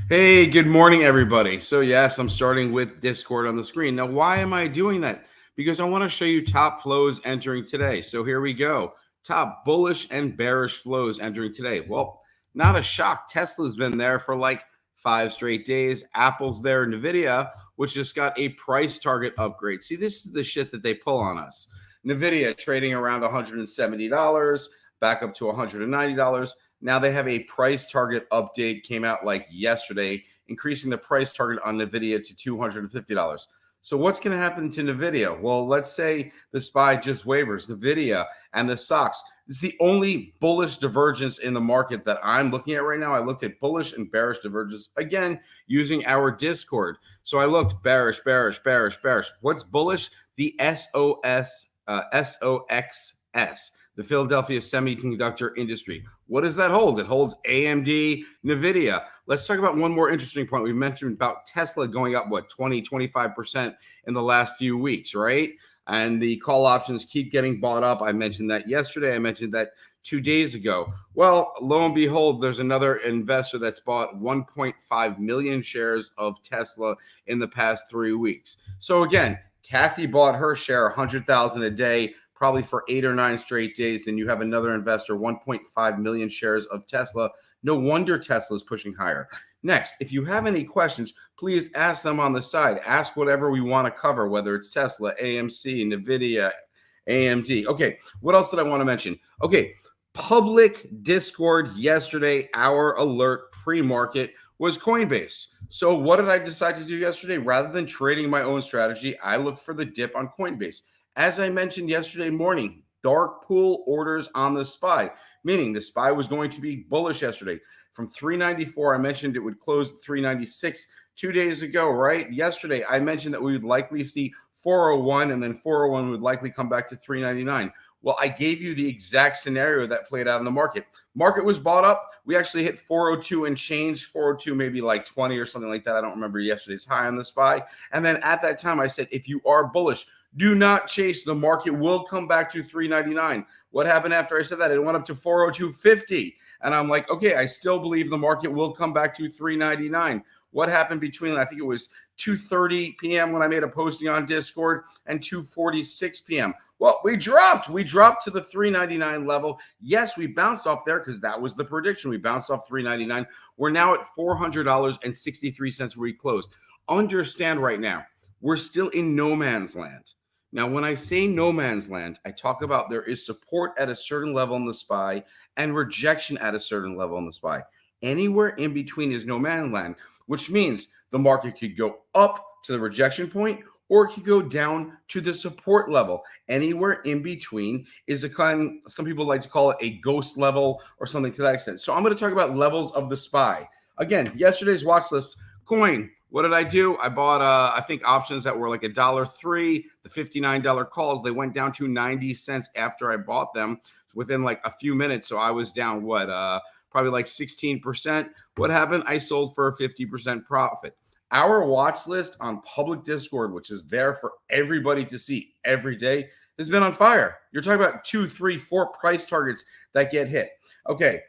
Hey, good morning, everybody. So, yes, I'm starting with Discord on the screen. Now, why am I doing that? Because I want to show you top flows entering today. So, here we go. Top bullish and bearish flows entering today. Well, not a shock. Tesla's been there for like 5 straight days. Apple's there. NVIDIA, which just got a price target upgrade. See, this is the shit that they pull on us. NVIDIA trading around $170, back up to $190. Now they have a price target update, came out like yesterday, increasing the price target on NVIDIA to $250. So what's going to happen to NVIDIA? Well, let's say the SPY just wavers. NVIDIA and the stocks. This is the only bullish divergence in the market that I'm looking at right now. I looked at bullish and bearish divergence again using our Discord. So I looked bearish, bearish, bearish, bearish. What's bullish? The SOXS, the Philadelphia Semiconductor Industry. What does that hold? It holds AMD, NVIDIA. Let's talk about one more interesting point. We mentioned about Tesla going up, 25% in the last few weeks, right? And the call options keep getting bought up. I mentioned that yesterday. I mentioned that 2 days ago. Well, lo and behold, there's another investor that's bought 1.5 million shares of Tesla in the past 3 weeks. So again, Kathy bought her share 100,000 a day, probably for 8 or 9 straight days. Then you have another investor, 1.5 million shares of Tesla. No wonder Tesla is pushing higher. Next, if you have any questions, please ask them on the side. Ask whatever we want to cover, whether it's Tesla, AMC, NVIDIA, AMD. Okay, what else did I want to mention? Okay, public Discord yesterday, our alert pre-market was Coinbase. So what did I decide to do yesterday? Rather than trading my own strategy, I looked for the dip on Coinbase. As I mentioned yesterday morning, dark pool orders on the SPY, meaning the SPY was going to be bullish yesterday. From 394, I mentioned it would close at 396 2 days ago, right? Yesterday, I mentioned that we would likely see 401, and then 401 would likely come back to 399. Well, I gave you the exact scenario that played out in the market. Market was bought up. We actually hit 402 and change, 402 maybe like 20 or something like that. I don't remember yesterday's high on the SPY. And then at that time, I said, if you are bullish, do not chase. The market will come back to 399. What happened after I said that? It went up to 402.50. And I'm like, okay, I still believe the market will come back to 399. What happened between, I think it was 2:30 p.m. when I made a posting on Discord and 2:46 p.m. Well, we dropped to the 399 level. Yes, we bounced off there because that was the prediction. We bounced off 399. We're now at $400.63 where we closed. Understand right now, we're still in no man's land. Now, when I say no man's land, I talk about there is support at a certain level in the SPY and rejection at a certain level in the SPY. Anywhere in between is no man's land, which means the market could go up to the rejection point or it could go down to the support level. Anywhere in between is a kind, some people like to call it a ghost level or something to that extent. So I'm going to talk about levels of the SPY. Again, yesterday's watch list, coin. What did I do? I bought, I think, options that were like $1.03. The $59 calls, they went down to 90 cents after I bought them within like a few minutes. So I was down, probably like 16%. What happened? I sold for a 50% profit. Our watch list on public Discord, which is there for everybody to see every day, has been on fire. You're talking about 2, 3, 4 price targets that get hit. Okay,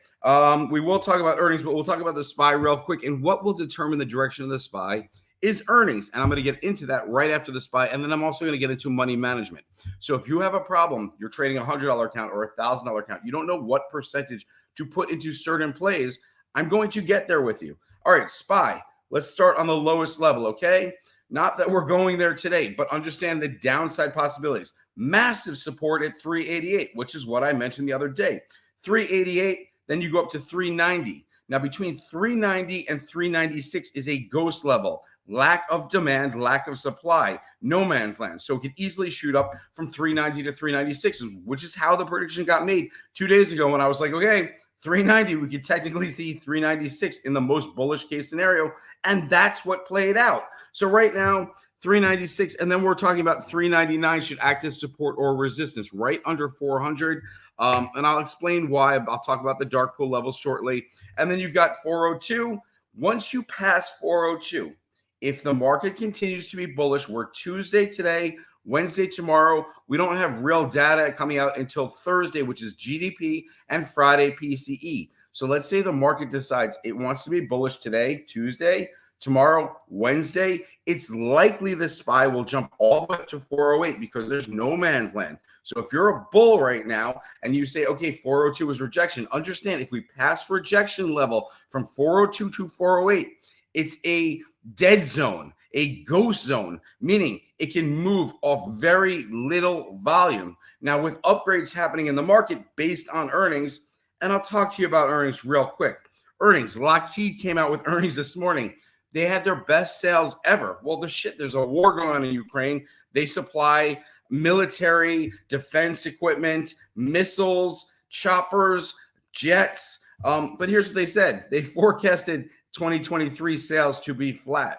we will talk about earnings, but we'll talk about the SPY real quick. And what will determine the direction of the SPY is earnings. And I'm going to get into that right after the SPY. And then I'm also going to get into money management. So if you have a problem, you're trading a $100 account or a $1,000 account, you don't know what percentage to put into certain plays, I'm going to get there with you. All right, SPY. Let's start on the lowest level, okay? Not that we're going there today, but understand the downside possibilities. Massive support at 388, which is what I mentioned the other day. 388, then you go up to 390. Now, between 390 and 396 is a ghost level. Lack of demand, lack of supply, no man's land. So it could easily shoot up from 390 to 396, which is how the prediction got made 2 days ago when I was like, okay, 390, we could technically see 396 in the most bullish case scenario. And that's what played out. So right now, 396, and then we're talking about 399 should act as support or resistance right under 400. And I'll explain why. I'll talk about the dark pool levels shortly. And then you've got 402. Once you pass 402, if the market continues to be bullish, we're Tuesday today, Wednesday tomorrow. We don't have real data coming out until Thursday, which is GDP, and Friday PCE. So let's say the market decides it wants to be bullish today, Tuesday, tomorrow, Wednesday. It's likely the SPY will jump all the way up to 408 because there's no man's land. So if you're a bull right now and you say, okay, 402 is rejection, understand if we pass rejection level from 402 to 408, it's a dead zone, a ghost zone, meaning it can move off very little volume. Now, with upgrades happening in the market based on earnings, and I'll talk to you about earnings real quick. Earnings, Lockheed came out with earnings this morning. They had their best sales ever. Well, there's a war going on in Ukraine. They supply military defense equipment, missiles, choppers, jets. But here's what they said. They forecasted 2023 sales to be flat.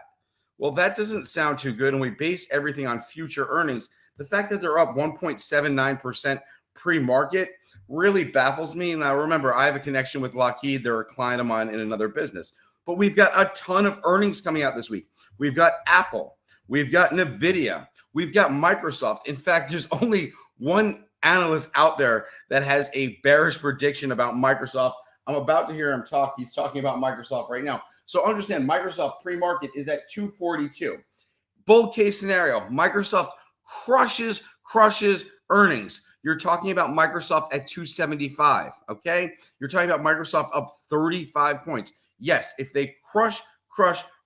Well, that doesn't sound too good. And we base everything on future earnings. The fact that they're up 1.79% pre-market really baffles me. Now, remember, I have a connection with Lockheed. They're a client of mine in another business. But we've got a ton of earnings coming out this week. We've got Apple. We've got NVIDIA. We've got Microsoft. In fact, there's only one analyst out there that has a bearish prediction about Microsoft. I'm about to hear him talk. He's talking about Microsoft right now. So understand, Microsoft pre-market is at 242. Bull case scenario, Microsoft crushes earnings. You're talking about Microsoft at 275, okay? You're talking about Microsoft up 35 points. Yes, if they crush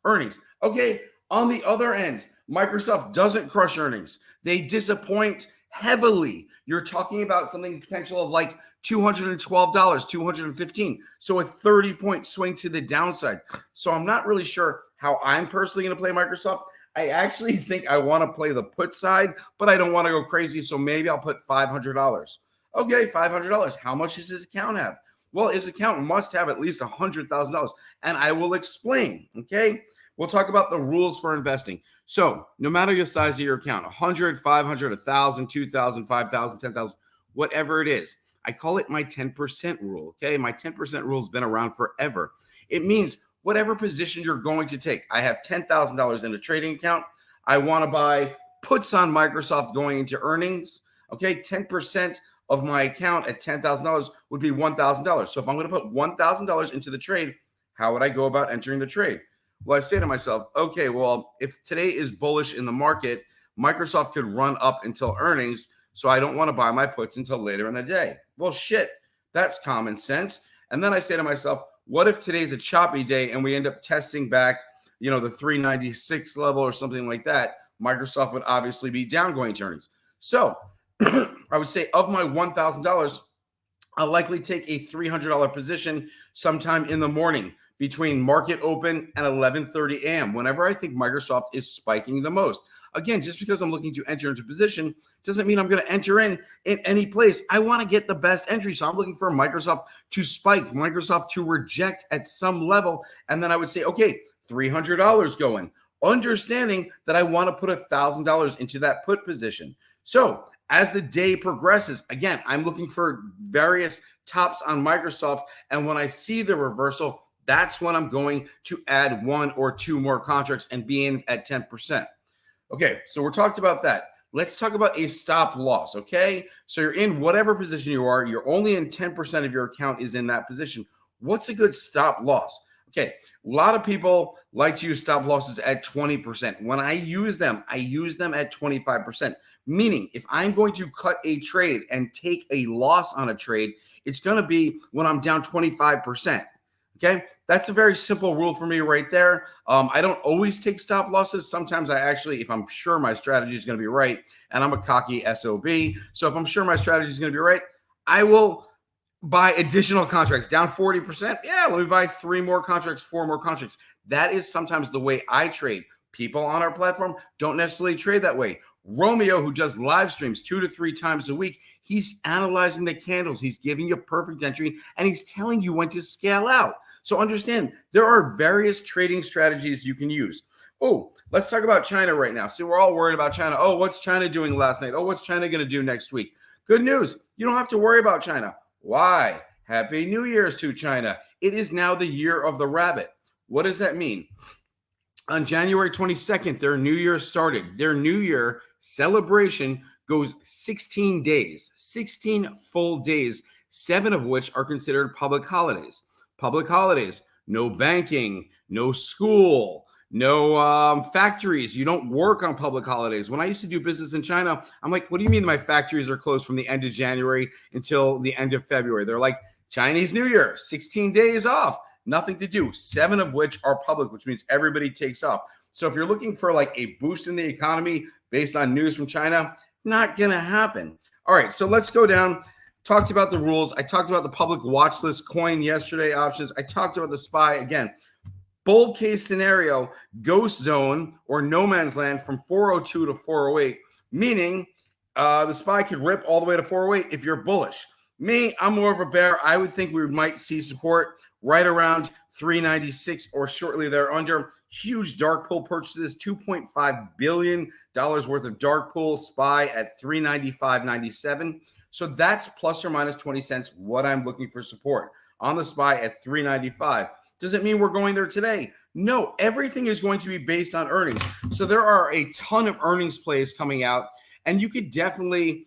earnings. Okay, on the other end, Microsoft doesn't crush earnings. They disappoint heavily. You're talking about something potential of like $212, $215. So a 30-point swing to the downside. So I'm not really sure how I'm personally going to play Microsoft. I actually think I want to play the put side, but I don't want to go crazy. So maybe I'll put $500. Okay, $500. How much does his account have? Well, his account must have at least $100,000, and I will explain, okay? We'll talk about the rules for investing. So no matter the size of your account, 100, 500, 1,000, 2,000, 5,000, 10,000, whatever it is, I call it my 10% rule, okay? My 10% rule has been around forever. It means whatever position you're going to take. I have $10,000 in a trading account. I want to buy puts on Microsoft going into earnings, okay? 10% of my account at $10,000 would be $1,000. So if I'm going to put $1,000 into the trade, how would I go about entering the trade? Well, I say to myself, okay, well, if today is bullish in the market, Microsoft could run up until earnings, so I don't want to buy my puts until later in the day. Well, shit, that's common sense. And then I say to myself, what if today's a choppy day and we end up testing back, the 396 level or something like that? Microsoft would obviously be down going to earnings. So I would say of my $1,000, I'll likely take a $300 position sometime in the morning between market open and 11:30 a.m. whenever I think Microsoft is spiking the most. Again, just because I'm looking to enter into position doesn't mean I'm going to enter in any place. I want to get the best entry. So I'm looking for Microsoft to spike, Microsoft to reject at some level. And then I would say, okay, $300 going, understanding that I want to put $1,000 into that put position. So as the day progresses, again, I'm looking for various tops on Microsoft. And when I see the reversal, that's when I'm going to add one or two more contracts and be in at 10%. Okay, so we're talked about that. Let's talk about a stop loss, okay? So you're in whatever position you are. You're only in 10% of your account is in that position. What's a good stop loss? Okay, a lot of people like to use stop losses at 20%. When I use them at 25%. Meaning, if I'm going to cut a trade and take a loss on a trade, it's going to be when I'm down 25%. Okay, that's a very simple rule for me right there. I don't always take stop losses. Sometimes I actually, if I'm sure my strategy is going to be right, and I'm a cocky SOB, so if I'm sure my strategy is going to be right, I will buy additional contracts down 40%. Yeah, let me buy 3 more contracts, 4 more contracts. That is sometimes the way I trade. People on our platform don't necessarily trade that way. Romeo, who does live streams 2 to 3 times a week, he's analyzing the candles. He's giving you perfect entry, and he's telling you when to scale out. So understand, there are various trading strategies you can use. Oh, let's talk about China right now. See, we're all worried about China. Oh, what's China doing last night? Oh, what's China going to do next week? Good news. You don't have to worry about China. Why? Happy New Year's to China. It is now the year of the rabbit. What does that mean? On January 22nd, their New Year started. Their New Year celebration goes 16 days, 16 full days, 7 of which are considered public holidays. public holidays, no banking, no school, no factories. You don't work on public holidays. When I used to do business in China, I'm like, what do you mean my factories are closed from the end of January until the end of February? They're like, Chinese New Year, 16 days off, nothing to do, 7 of which are public, which means everybody takes off. So if you're looking for like a boost in the economy based on news from China, not going to happen. All right, so let's go down. Talked about the rules. I talked about the public watch list coin yesterday options. I talked about the SPY again. Bold case scenario, ghost zone or no man's land from 402 to 408, meaning the SPY could rip all the way to 408 if you're bullish. Me, I'm more of a bear. I would think we might see support right around 396 or shortly there under. Huge dark pool purchases, $2.5 billion worth of dark pool, SPY at 395.97. So that's plus or minus 20 cents what I'm looking for support on the SPY at 395. Does it mean we're going there today? No, everything is going to be based on earnings. So there are a ton of earnings plays coming out, and you could definitely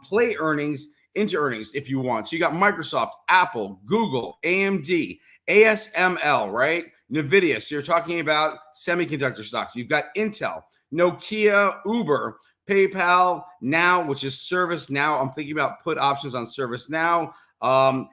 play earnings into earnings if you want. So you got Microsoft, Apple, Google, AMD, ASML, right? NVIDIA. So you're talking about semiconductor stocks. You've got Intel, Nokia, Uber, PayPal, Now, which is ServiceNow. I'm thinking about put options on ServiceNow,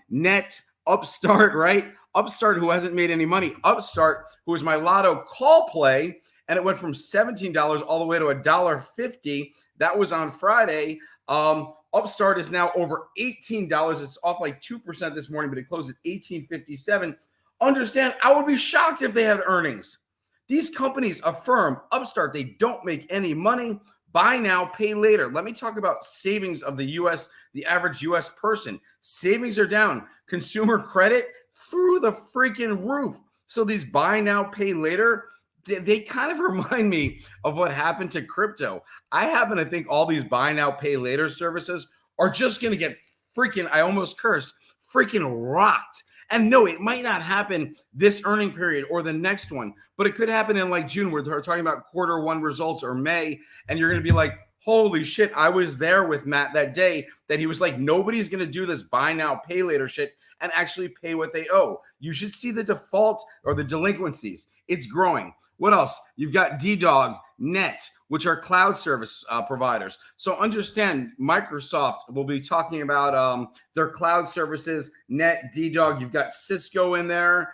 Net, Upstart, right? Upstart, who hasn't made any money. Upstart, who was my lotto call play, and it went from $17 all the way to $1.50. That was on Friday. Upstart is now over $18. It's off like 2% this morning, but it closed at $18.57. Understand, I would be shocked if they had earnings. These companies, Affirm, Upstart, they don't make any money. Buy now, pay later. Let me talk about savings of the U.S., the average U.S. person. Savings are down. Consumer credit through the freaking roof. So these buy now, pay later, they kind of remind me of what happened to crypto. I happen to think all these buy now, pay later services are just going to get freaking, I almost cursed, freaking rocked. And no, it might not happen this earning period or the next one, but it could happen in like June where they're talking about Q1 results or May. And you're going to be like, holy shit, I was there with Matt that day that he was like, nobody's going to do this buy now, pay later shit and actually pay what they owe. You should see the default or the delinquencies. It's growing. What else? You've got DDOG, Net, which are cloud service providers. So understand, Microsoft will be talking about their cloud services, Net, DDOG. You've got Cisco in there,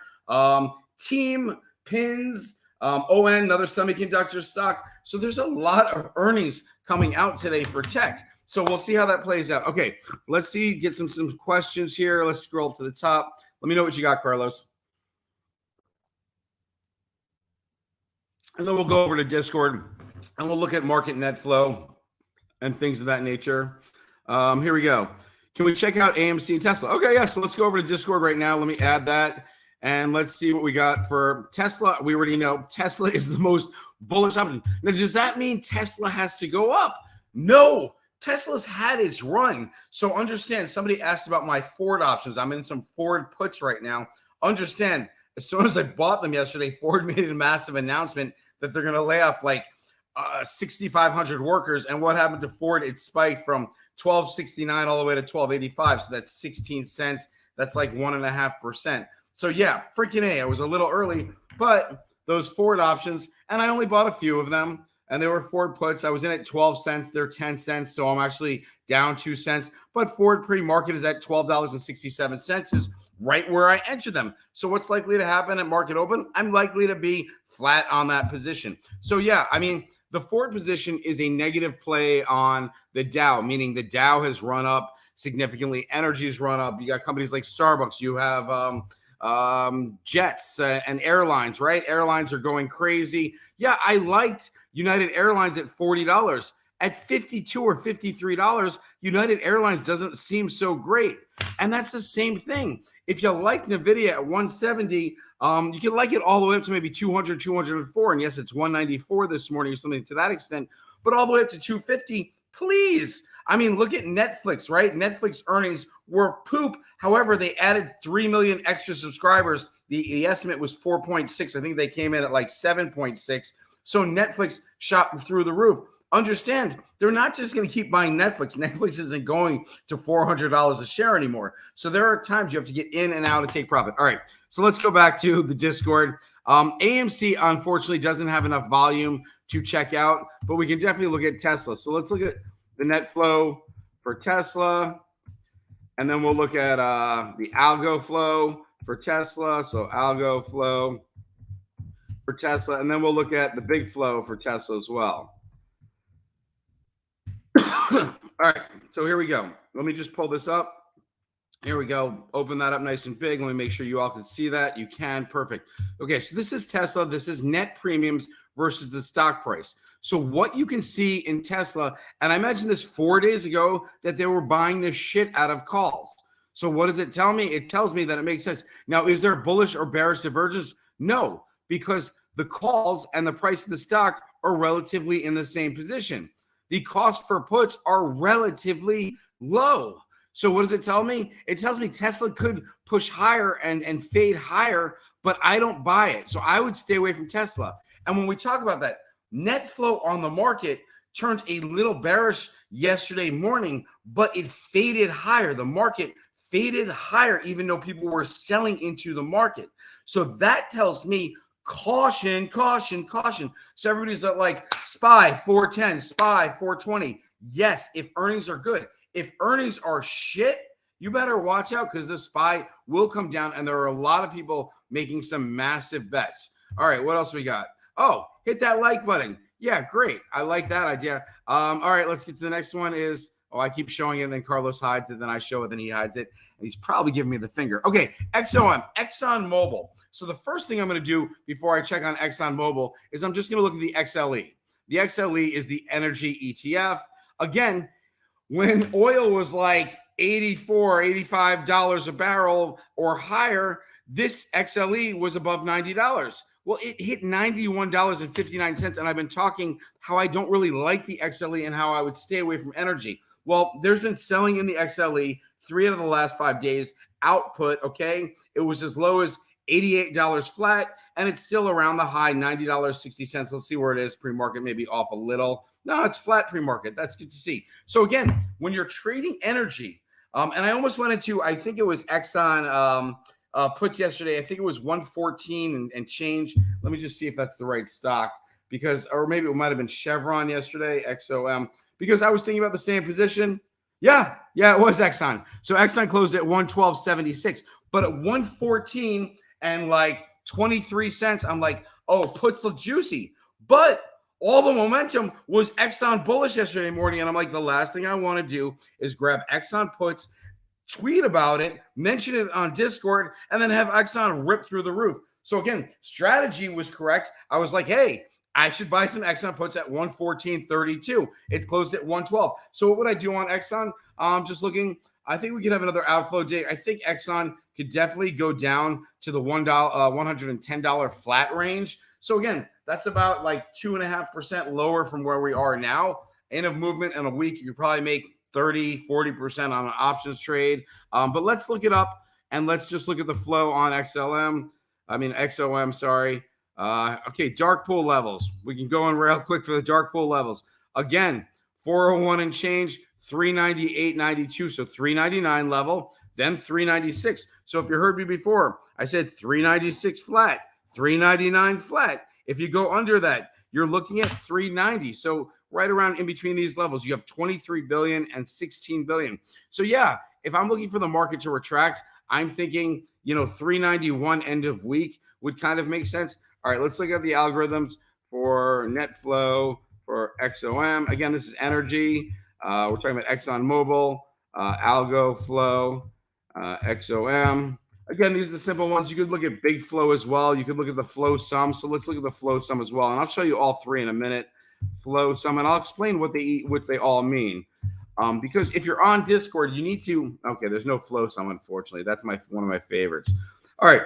Team, Pins, ON, another semiconductor stock. So there's a lot of earnings coming out today for tech. So we'll see how that plays out. Okay, let's see, get some questions here. Let's scroll up to the top. Let me know what you got, Carlos. And then we'll go over to Discord and we'll look at market net flow and things of that nature. Here we go. Can we check out AMC and Tesla? Okay, yeah, so let's go over to Discord right now. Let me add that. And let's see what we got for Tesla. We already know Tesla is the most bullish option. Now, does that mean Tesla has to go up? No, Tesla's had its run. So understand, somebody asked about my Ford options. I'm in some Ford puts right now. Understand, as soon as I bought them yesterday, Ford made a massive announcement that they're going to lay off like 6,500 workers. And what happened to Ford? It spiked from $12.69 all the way to $12.85. So that's 16 cents. That's like 1.5%. So yeah, freaking A. I was a little early, but those Ford options, and I only bought a few of them, and they were Ford puts. I was in at 12 cents. They're 10 cents, so I'm actually down 2 cents. But Ford pre-market is at $12.67, is right where I entered them. So what's likely to happen at market open? I'm likely to be flat on that position. So yeah, I mean, the Ford position is a negative play on the Dow, meaning the Dow has run up significantly. Energy's run up. You got companies like Starbucks. You have jets and airlines, right? Airlines are going crazy. Yeah, I liked United Airlines at $40. At $52 or $53, United Airlines doesn't seem so great. And that's the same thing. If you like NVIDIA at 170, you can like it all the way up to maybe 200, 204. And yes, it's 194 this morning or something to that extent. But all the way up to 250, please. I mean, look at Netflix, right? Netflix earnings were poop. However, they added 3 million extra subscribers. The estimate was 4.6. I think they came in at like 7.6. So Netflix shot through the roof. understand they're not just going to keep buying Netflix. Netflix isn't going to $400 a share anymore. So there are times you have to get in and out and take profit. All right, so let's go back to the Discord. AMC, unfortunately, doesn't have enough volume to check out, but we can definitely look at Tesla. So let's look at the net flow for Tesla, and then we'll look at the algo flow for Tesla. So algo flow for Tesla, and then we'll look at the big flow for Tesla as well. All right, so here we go. Let me just pull this up. Here we go. Open that up nice and big. Let me make sure you all can see that. You can. Perfect. Okay, so this is Tesla. This is net premiums versus the stock price. So what you can see in Tesla, and I mentioned this 4 days ago, that they were buying this shit out of calls. So what does it tell me? It tells me that it makes sense. Now, is there bullish or bearish divergence? No, because the calls and the price of the stock are relatively in the same position. The cost for puts are relatively low. So what does it tell me? It tells me Tesla could push higher and fade higher, but I don't buy it. So I would stay away from Tesla. And when we talk about that, net flow on the market turned a little bearish yesterday morning, but it faded higher. The market faded higher, even though people were selling into the market. So that tells me caution, caution, caution. So everybody's like, SPY 410, SPY 420. Yes, if earnings are good. If earnings are shit, you better watch out, because the SPY will come down, and there are a lot of people making some massive bets. All right, what else we got? Oh, hit that like button. Yeah, great. I like that idea. All right, let's get to the next one. I keep showing it, and then Carlos hides it, then I show it, then he hides it, and he's probably giving me the finger. Okay, ExxonMobil. So the first thing I'm going to do before I check on ExxonMobil is I'm just going to look at the XLE. The XLE is the energy ETF. Again, when oil was like $84, $85 a barrel or higher, this XLE was above $90. Well, it hit $91.59, and I've been talking how I don't really like the XLE and how I would stay away from energy. Well, there's been selling in the XLE 3 out of the last 5 days. Output, okay? It was as low as $88 flat, and it's still around the high $90.60. Let's see where it is. Pre-market maybe off a little. No, it's flat pre-market. That's good to see. So again, when you're trading energy, and I almost went into, I think it was Exxon puts yesterday. I think it was 114 and change. Let me just see if that's the right stock, or maybe it might have been Chevron yesterday, XOM, because I was thinking about the same position. Yeah, it was Exxon. So Exxon closed at 112.76, but at 114 and like 23 cents, I'm like, oh, puts look juicy. But all the momentum was Exxon bullish yesterday morning. And I'm like, the last thing I want to do is grab Exxon puts, tweet about it, mention it on Discord, and then have Exxon rip through the roof. So again, strategy was correct. I was like, hey, I should buy some Exxon puts at 114.32. It's closed at 112. So what would I do on Exxon? Just looking. I think we could have another outflow day. I think Exxon could definitely go down to the $110 flat range. So again, that's about like 2.5% lower from where we are now. End of movement in a week, you could probably make 30-40% on an options trade. But let's look it up, and let's just look at the flow on XOM, sorry. Okay, dark pool levels. We can go in real quick for the dark pool levels. Again, 401 and change, 398.92, so 399 level, then 396. So if you heard me before, I said 396 flat, 399 flat. If you go under that, you're looking at 390. So right around in between these levels, you have 23 billion and 16 billion. So yeah, if I'm looking for the market to retract, I'm thinking, 391 end of week would kind of make sense. All right, let's look at the algorithms for net flow for XOM. Again, this is energy. We're talking about ExxonMobil, algo flow, XOM. Again, these are the simple ones. You could look at big flow as well. You could look at the flow sum. So let's look at the flow sum as well. And I'll show you all three in a minute. Flow sum, and I'll explain what they all mean. Because if you're on Discord, you need to. Okay, there's no flow sum, unfortunately. That's one of my favorites. All right.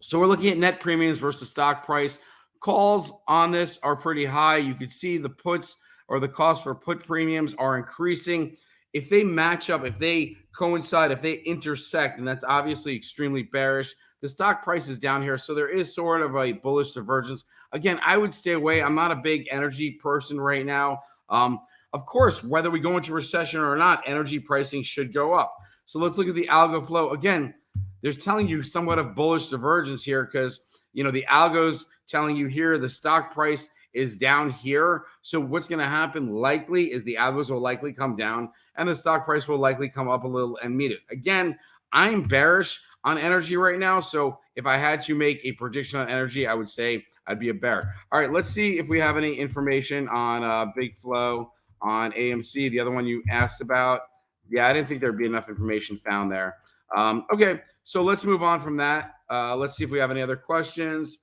So we're looking at net premiums versus stock price. Calls on this are pretty high. You could see the puts or the cost for put premiums are increasing. If they match up, if they coincide, if they intersect, and that's obviously extremely bearish. The stock price is down here, so there is sort of a bullish divergence. Again, I would stay away. I'm not a big energy person right now. Of course, whether we go into recession or not, energy pricing should go up. So let's look at the algo flow. Again, they're telling you somewhat of bullish divergence here because, the algo's telling you here the stock price is down here. So what's going to happen likely is the algos will likely come down and the stock price will likely come up a little and meet it. Again, I'm bearish on energy right now. So if I had to make a prediction on energy, I would say I'd be a bear. All right, let's see if we have any information on Big Flow on AMC, the other one you asked about. Yeah, I didn't think there'd be enough information found there. Okay, so let's move on from that. Let's see if we have any other questions.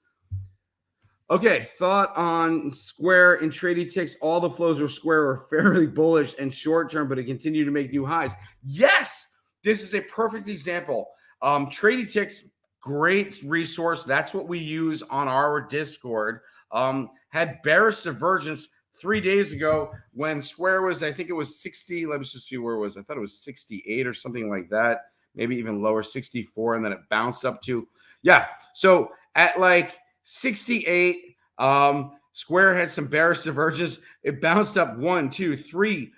Okay, thought on Square and trading ticks. All the flows of Square are fairly bullish and short term, but it continued to make new highs. Yes, this is a perfect example. Trading ticks, great resource. That's what we use on our Discord. Had bearish divergence 3 days ago when Square was, I think it was 60. Let me just see where it was. I thought it was 68 or something like that, maybe even lower, 64, and then it bounced up to, yeah. So at like 68, Square had some bearish divergence. It bounced up three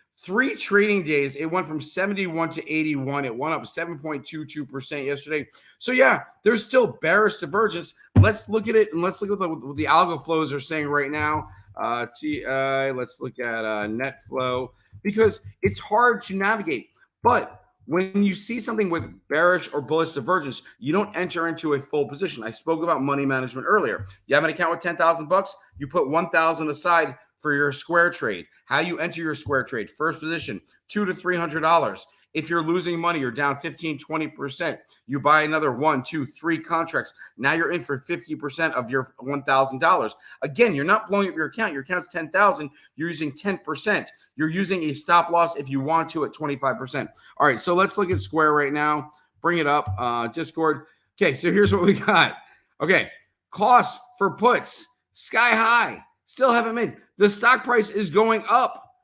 trading days. It went from 71 to 81. It went up 7.22% yesterday. So yeah, there's still bearish divergence. Let's look at it and let's look at what the algo flows are saying right now. Let's look at net flow because it's hard to navigate. But when you see something with bearish or bullish divergence, you don't enter into a full position. I spoke about money management earlier. You have an account with 10,000 bucks, you put 1,000 aside for your Square trade. How you enter your Square trade: first position, $200 to $300. If you're losing money, you're down 15, 20%. You buy another 1, 2, 3 contracts. Now you're in for 50% of your $1,000. Again, you're not blowing up your account. Your account's 10,000. You're using 10%. You're using a stop loss if you want to at 25%. All right, so let's look at Square right now. Bring it up, Discord. Okay, so here's what we got. Okay, costs for puts, sky high. Still haven't made. The stock price is going up.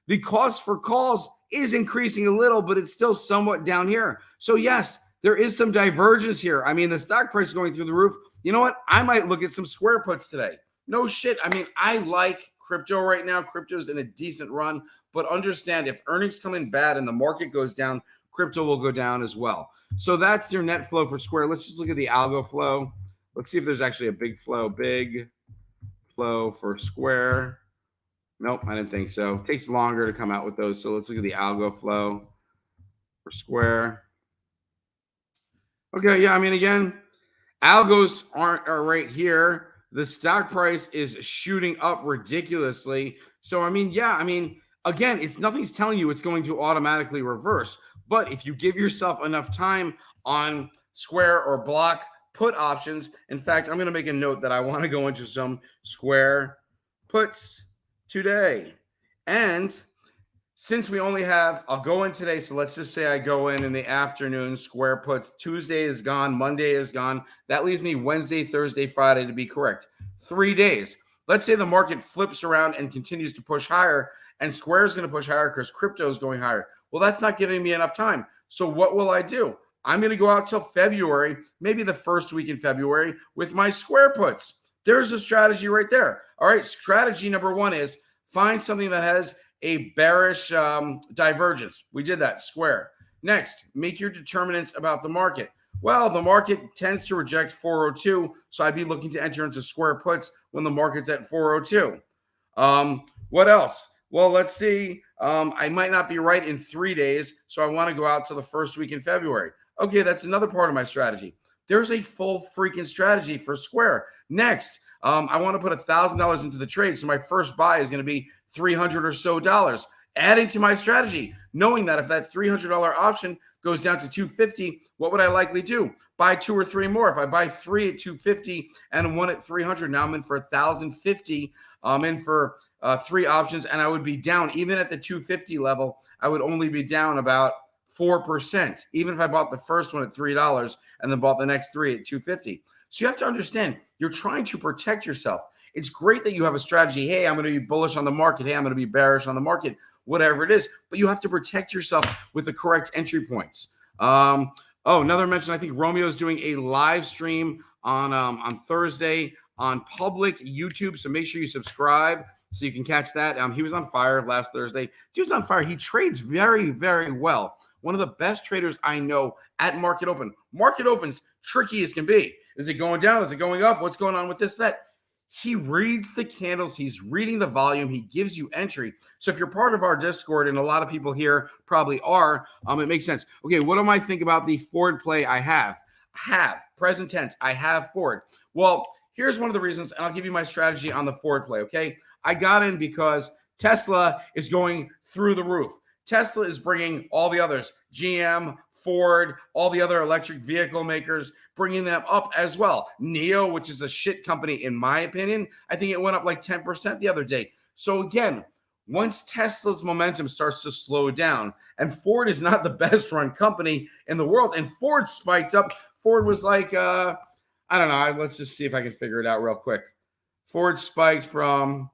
The cost for calls is increasing a little, but it's still somewhat down here. So yes, there is some divergence here. I mean, the stock price is going through the roof. You know what? I might look at some Square puts today. No shit. I mean, I like crypto right now. Crypto's in a decent run, but understand if earnings come in bad and the market goes down, crypto will go down as well. So that's your net flow for Square. Let's just look at the algo flow. Let's see if there's actually a big flow for Square. Nope, I didn't think so. It takes longer to come out with those. So let's look at the algo flow for Square. Okay, yeah, I mean, again, algos are right here. The stock price is shooting up ridiculously. So, I mean, yeah, I mean, again, nothing's telling you it's going to automatically reverse. But if you give yourself enough time on Square or block put options, in fact, I'm going to make a note that I want to go into some Square puts today. And since we only have, I'll go in today. So let's just say I go in the afternoon, Square puts. Tuesday is gone. Monday is gone. That leaves me Wednesday, Thursday, Friday to be correct. 3 days. Let's say the market flips around and continues to push higher and Square is going to push higher because crypto is going higher. Well, that's not giving me enough time. So what will I do? I'm going to go out till February, maybe the first week in February with my Square puts. There's a strategy right there. All right, strategy number 1 is find something that has a bearish divergence. We did that, Square. Next, make your determinants about the market. Well, the market tends to reject 402, so I'd be looking to enter into Square puts when the market's at 402. What else? Well, let's see. I might not be right in 3 days, so I want to go out till the first week in February. Okay, that's another part of my strategy. There's a full freaking strategy for Square. Next, I want to put $1,000 into the trade, so my first buy is going to be $300 or so dollars. Adding to my strategy, knowing that if that $300 option goes down to $250, what would I likely do? Buy 2 or 3 more. If I buy 3 at $250 and 1 at $300, now I'm in for $1,050. I'm in for 3 options, and I would be down. Even at the $250 level, I would only be down about 4%. Even if I bought the first one at $3 and then bought the next 3 at $250. So you have to understand, you're trying to protect yourself. It's great that you have a strategy. Hey, I'm going to be bullish on the market. Hey, I'm going to be bearish on the market, whatever it is. But you have to protect yourself with the correct entry points. Another mention, I think Romeo is doing a live stream on Thursday on public YouTube. So make sure you subscribe so you can catch that. He was on fire last Thursday. Dude's on fire. He trades very, very well. One of the best traders I know at Market Open. Market Open's tricky as can be. Is it going down? Is it going up? What's going on with this, that? He reads the candles. He's reading the volume. He gives you entry. So if you're part of our Discord, and a lot of people here probably are, it makes sense. Okay, what am I think about the Ford play I have? Present tense. I have Ford. Well, here's one of the reasons, and I'll give you my strategy on the Ford play, okay? I got in because Tesla is going through the roof. Tesla is bringing all the others, GM, Ford, all the other electric vehicle makers, bringing them up as well. NIO, which is a shit company, in my opinion, I think it went up like 10% the other day. So again, once Tesla's momentum starts to slow down, and Ford is not the best run company in the world, and Ford spiked up. Ford was like, I don't know. Let's just see if I can figure it out real quick. Ford spiked from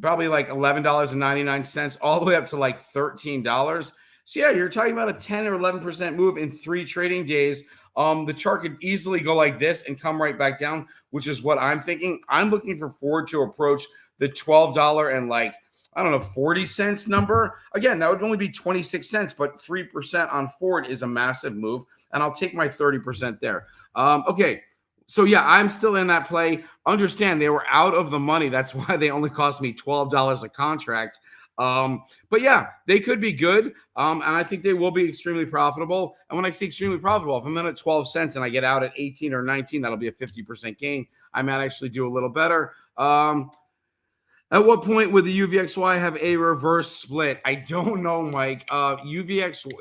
probably like $11.99 all the way up to like $13. So yeah, you're talking about a 10 or 11% move in 3 trading days. The chart could easily go like this and come right back down, which is what I'm thinking. I'm looking for Ford to approach the $12 and like, I don't know, 40 cents number. Again, that would only be 26 cents, but 3% on Ford is a massive move, and I'll take my 30% there. Okay. So yeah, I'm still in that play. Understand they were out of the money. That's why they only cost me $12 a contract. But yeah, they could be good. And I think they will be extremely profitable. And when I say extremely profitable, if I'm in at 12 cents and I get out at 18 or 19, that'll be a 50% gain. I might actually do a little better. At what point would the UVXY have a reverse split? I don't know, Mike. UVXY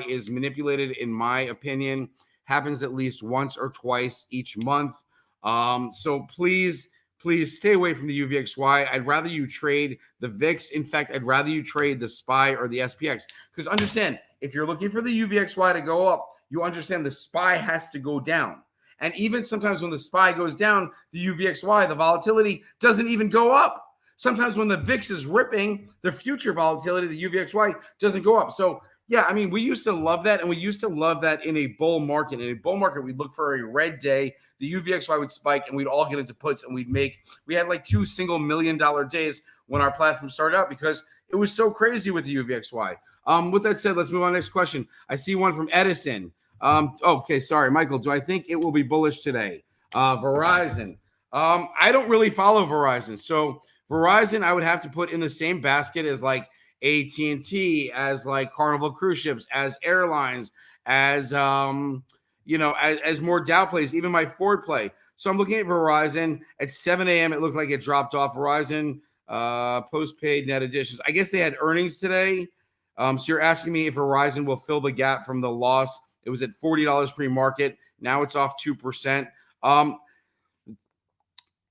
is manipulated, in my opinion. Happens at least once or twice each month. So please stay away from the UVXY. I'd rather you trade the VIX. In fact, I'd rather you trade the SPY or the SPX. Because understand, if you're looking for the UVXY to go up, you understand the SPY has to go down. And even sometimes when the SPY goes down, the UVXY, the volatility, doesn't even go up. Sometimes when the VIX is ripping, the future volatility, the UVXY, doesn't go up. So yeah, I mean, we used to love that, and we used to love that in a bull market. In a bull market, we'd look for a red day, the UVXY would spike, and we'd all get into puts, and we had like 2 single $1 million days when our platform started out because it was so crazy with the UVXY. With that said, let's move on to the next question. I see one from Edison. Okay, sorry, Michael. Do I think it will be bullish today? Verizon. I don't really follow Verizon. So Verizon, I would have to put in the same basket as like AT&T, as like Carnival Cruise Ships, as airlines, as as more Dow plays, even my Ford play. So I'm looking at Verizon at 7 a.m. It looked like it dropped off. Verizon postpaid net additions. I guess they had earnings today. So you're asking me if Verizon will fill the gap from the loss. It was at $40 pre-market. Now it's off 2%.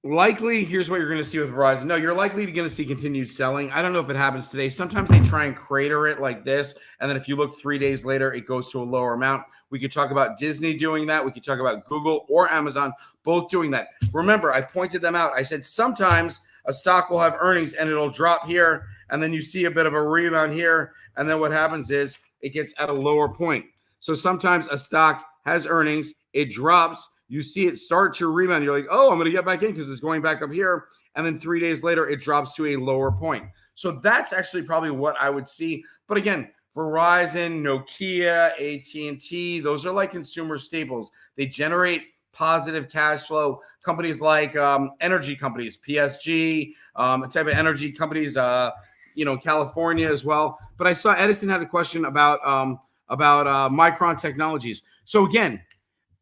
Likely, here's what you're going to see with Verizon. No, you're likely going to see continued selling. I don't know if it happens today. Sometimes they try and crater it like this, and then if you look 3 days later, it goes to a lower amount. We could talk about Disney doing that. We could talk about Google or Amazon both doing that. Remember, I pointed them out. I said sometimes a stock will have earnings and it'll drop here, and then you see a bit of a rebound here, and then what happens is it gets at a lower point. So sometimes a stock has earnings, it drops, you see it start to rebound. You're like, oh, I'm going to get back in because it's going back up here. And then 3 days later, it drops to a lower point. So that's actually probably what I would see. But again, Verizon, Nokia, AT&T, those are like consumer staples. They generate positive cash flow. Companies like energy companies, PSG, type of energy companies, California as well. But I saw Edison had a question about Micron Technologies. So again,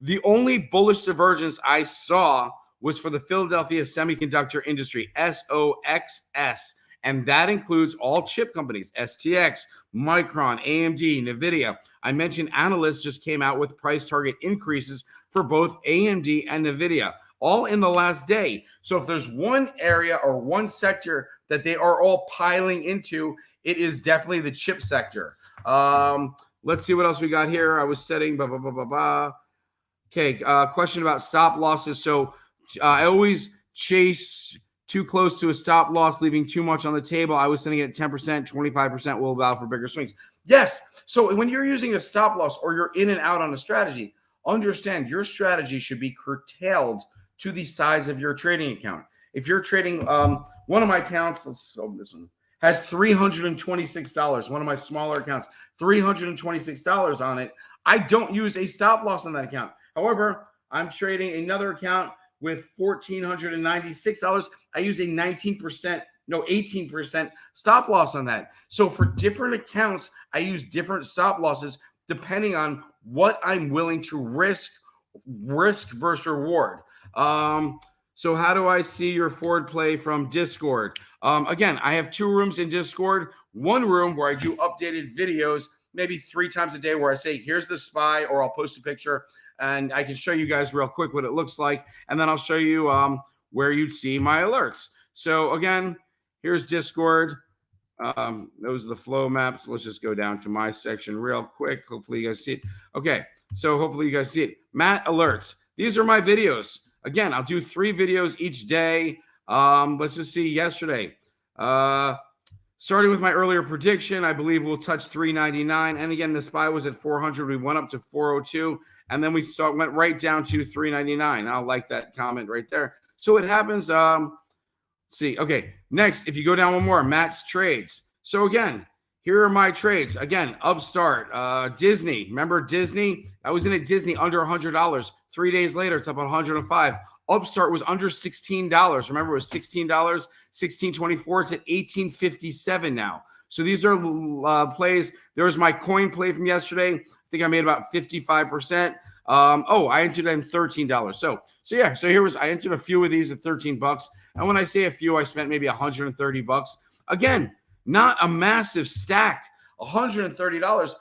the only bullish divergence I saw was for the Philadelphia semiconductor industry, SOXS. And that includes all chip companies, STX, Micron, AMD, NVIDIA. I mentioned analysts just came out with price target increases for both AMD and NVIDIA, all in the last day. So if there's one area or one sector that they are all piling into, it is definitely the chip sector. Let's see what else we got here. I was setting Okay, question about stop losses. So I always chase too close to a stop loss, leaving too much on the table. I was setting it at 10%, 25% will allow for bigger swings. Yes. So when you're using a stop loss or you're in and out on a strategy, understand your strategy should be curtailed to the size of your trading account. If you're trading, one of my accounts, let's open this one, has $326. One of my smaller accounts, $326 on it. I don't use a stop loss on that account. However, I'm trading another account with $1,496. I use a 18% stop loss on that. So for different accounts, I use different stop losses depending on what I'm willing to risk versus reward. So how do I see your forward play from Discord? Again, I have 2 rooms in Discord. One room where I do updated videos, maybe 3 times a day, where I say, here's the SPY, or I'll post a picture and I can show you guys real quick what it looks like. And then I'll show you where you'd see my alerts. So again, here's Discord. Those are the flow maps. Let's just go down to my section real quick. Hopefully you guys see it. Okay, so hopefully you guys see it. Matt alerts. These are my videos. Again, I'll do 3 videos each day. Let's just see yesterday. Starting with my earlier prediction, I believe we'll touch 399. And again, the SPY was at 400. We went up to 402. And then we went right down to 399. I'll like that comment right there. So it happens. See, okay. Next, if you go down one more, Matt's trades. So again, here are my trades. Again, Upstart, Disney. Remember Disney? I was in at Disney under $100. 3 days later, it's up at 105. Upstart was under $16. Remember, it was $16, $16.24. It's at $18.57 now. So these are plays. There was my coin play from yesterday. I think I made about 55%. I entered in $13. So yeah. So here was, I entered a few of these at $13. And when I say a few, I spent maybe $130. Again, not a massive stack. $130,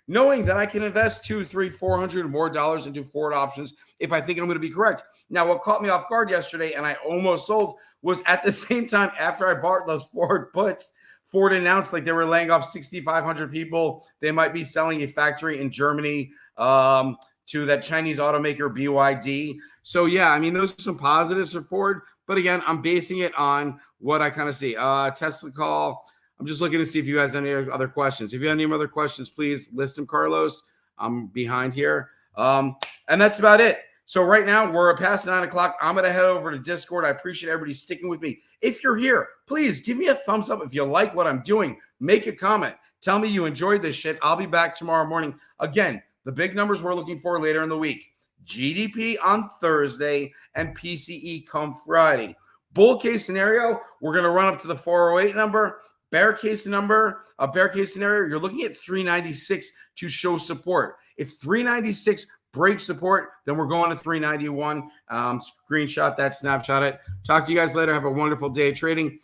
knowing that I can invest $200, $300, $400 more dollars into forward options if I think I'm going to be correct. Now, what caught me off guard yesterday, and I almost sold, was at the same time after I bought those forward puts, Ford announced like they were laying off 6,500 people. They might be selling a factory in Germany to that Chinese automaker BYD. So yeah, I mean, those are some positives for Ford. But again, I'm basing it on what I kind of see. Tesla call. I'm just looking to see if you guys have any other questions. If you have any other questions, please list them, Carlos. I'm behind here. And that's about it. So right now we're past 9 o'clock. I'm going to head over to Discord. I appreciate everybody sticking with me. If you're here, please give me a thumbs up. If you like what I'm doing, make a comment. Tell me you enjoyed this shit. I'll be back tomorrow morning. Again, the big numbers we're looking for later in the week. GDP on Thursday and PCE come Friday. Bull case scenario, we're going to run up to the 408 number. Bear case scenario, you're looking at 396 to show support. If 396 breaks support, then we're going to 391. Screenshot that, snapshot it. Talk to you guys later. Have a wonderful day of trading.